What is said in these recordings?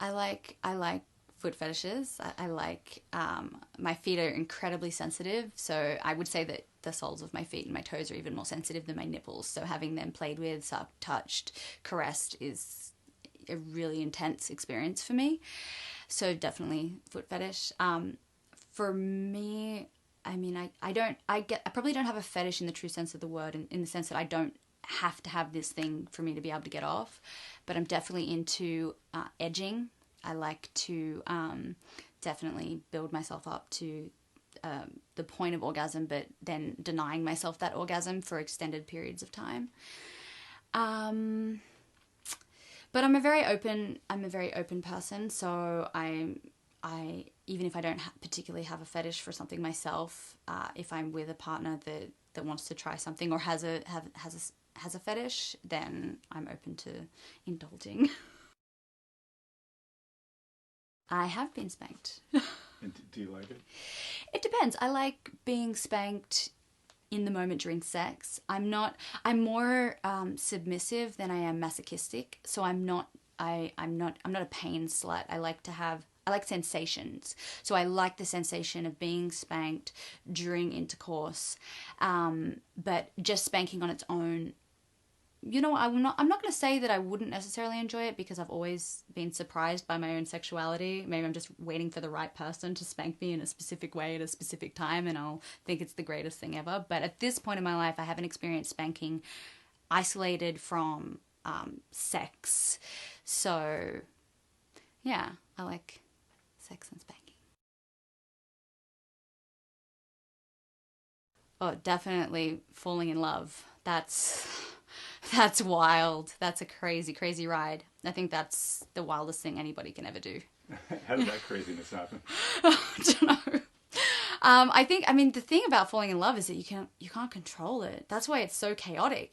I like foot fetishes. I like my feet are incredibly sensitive, so I would say that the soles of my feet and my toes are even more sensitive than my nipples. So having them played with, sucked, touched, caressed is a really intense experience for me. So definitely foot fetish. For me, I mean, I probably don't have a fetish in the true sense of the word, in the sense that I don't have to have this thing for me to be able to get off, but I'm definitely into edging. I like to definitely build myself up to the point of orgasm, but then denying myself that orgasm for extended periods of time. Um, but I'm a very open person, so I even if I don't particularly have a fetish for something myself, if I'm with a partner that wants to try something or has a fetish, then I'm open to indulging. I have been spanked. And do you like it? It depends. I like being spanked in the moment during sex. I'm more submissive than I am masochistic. So I'm not a pain slut. I like sensations. So I like the sensation of being spanked during intercourse. But just spanking on its own, I'm not going to say that I wouldn't necessarily enjoy it, because I've always been surprised by my own sexuality. Maybe I'm just waiting for the right person to spank me in a specific way at a specific time, and I'll think it's the greatest thing ever. But at this point in my life, I haven't experienced spanking isolated from sex. So, yeah, I like sex and spanking. Oh, definitely falling in love. That's wild. That's a crazy, crazy ride. I think that's the wildest thing anybody can ever do. How did that craziness happen? I don't know. I mean, the thing about falling in love is that you can't control it. That's why it's so chaotic.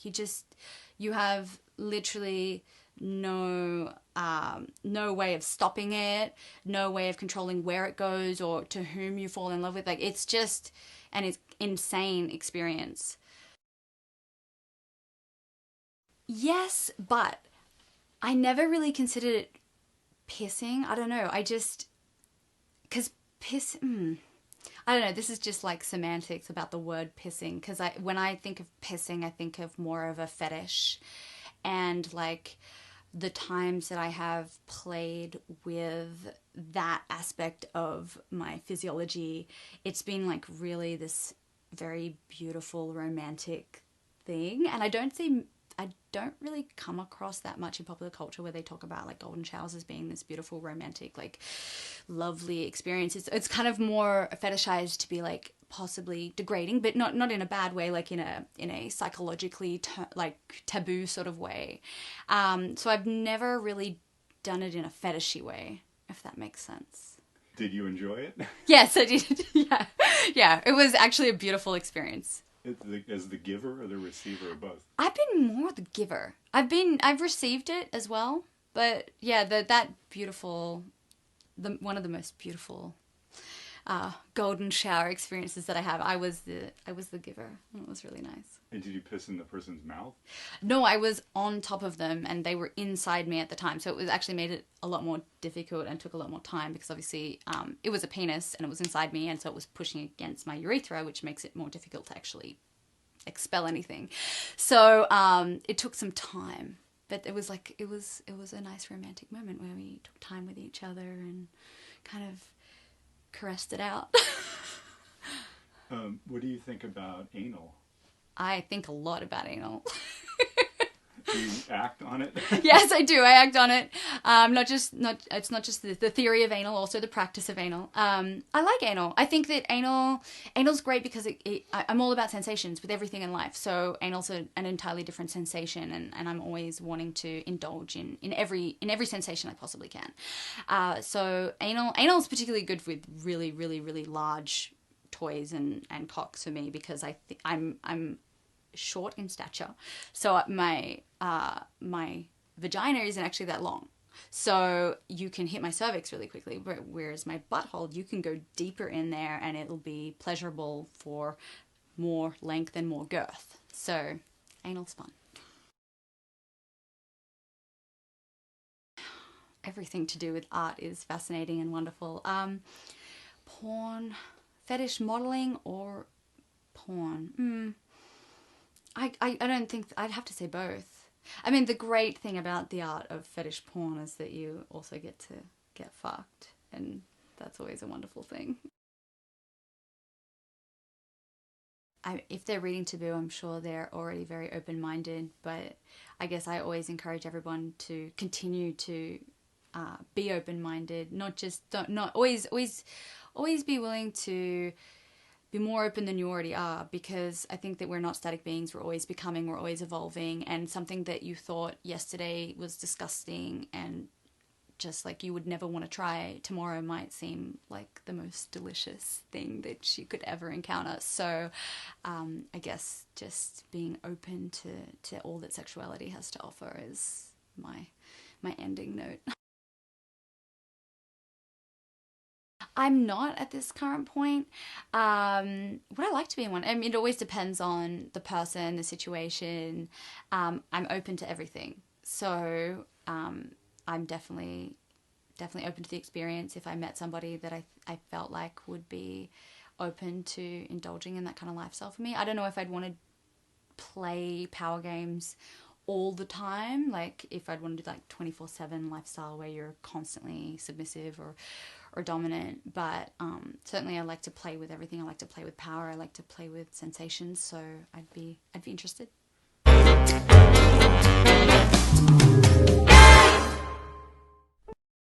You have literally no way of stopping it, no way of controlling where it goes or to whom you fall in love with. Like, it's just an insane experience. Yes, but I never really considered it pissing. I don't know. Because piss. I don't know. This is just like semantics about the word pissing. Because when I think of pissing, I think of more of a fetish, and like the times that I have played with that aspect of my physiology, it's been like really this very beautiful, romantic thing. And I don't really come across that much in popular culture where they talk about like golden showers as being this beautiful, romantic, like lovely experience. It's kind of more fetishized to be like possibly degrading, but not in a bad way, like in a psychologically like taboo sort of way. So I've never really done it in a fetishy way, if that makes sense. Did you enjoy it? Yes, I did. Yeah, yeah. It was actually a beautiful experience. As the giver or the receiver or both? I've been more the giver. I've received it as well, but yeah, that beautiful, one of the most beautiful golden shower experiences that I have. I was the giver. It was really nice. And did you piss in the person's mouth? No, I was on top of them and they were inside me at the time. So it was actually made it a lot more difficult and took a lot more time, because obviously it was a penis and it was inside me, and so it was pushing against my urethra, which makes it more difficult to actually expel anything. So it took some time, but it was a nice romantic moment where we took time with each other and kind of caressed it out. What do you think about anal? I think a lot about anal. Do you act on it? Yes, I do. I act on it. It's not just the theory of anal, also the practice of anal. I like anal. I think that anal's great because I'm all about sensations with everything in life. So anal's an entirely different sensation, and I'm always wanting to indulge in every sensation I possibly can. So anal is particularly good with really, really, really large toys and cocks for me, because I'm short in stature, so my vagina isn't actually that long, so you can hit my cervix really quickly, whereas my butthole, you can go deeper in there and it'll be pleasurable for more length and more girth. So anal's fun. everything to do with art is fascinating and wonderful. Porn, fetish modeling, or porn? I don't think... I'd have to say both. I mean, the great thing about the art of fetish porn is that you also get to get fucked, and that's always a wonderful thing. If they're reading Taboo, I'm sure they're already very open-minded, but I guess I always encourage everyone to continue to be open-minded, not always be willing to be more open than you already are, because I think that we're not static beings. We're always becoming, we're always evolving, and something that you thought yesterday was disgusting and just like you would never want to try, tomorrow might seem like the most delicious thing that you could ever encounter. So I guess just being open to all that sexuality has to offer is my ending note. I'm not at this current point. Would I like to be in one? I mean, it always depends on the person, the situation. I'm open to everything. So I'm definitely open to the experience if I met somebody that I felt like would be open to indulging in that kind of lifestyle for me. I don't know if I'd want to play power games all the time, like if I'd want to do like 24/7 lifestyle where you're constantly submissive or dominant, but certainly I like to play with everything. I like to play with power. I like to play with sensations, so I'd be interested.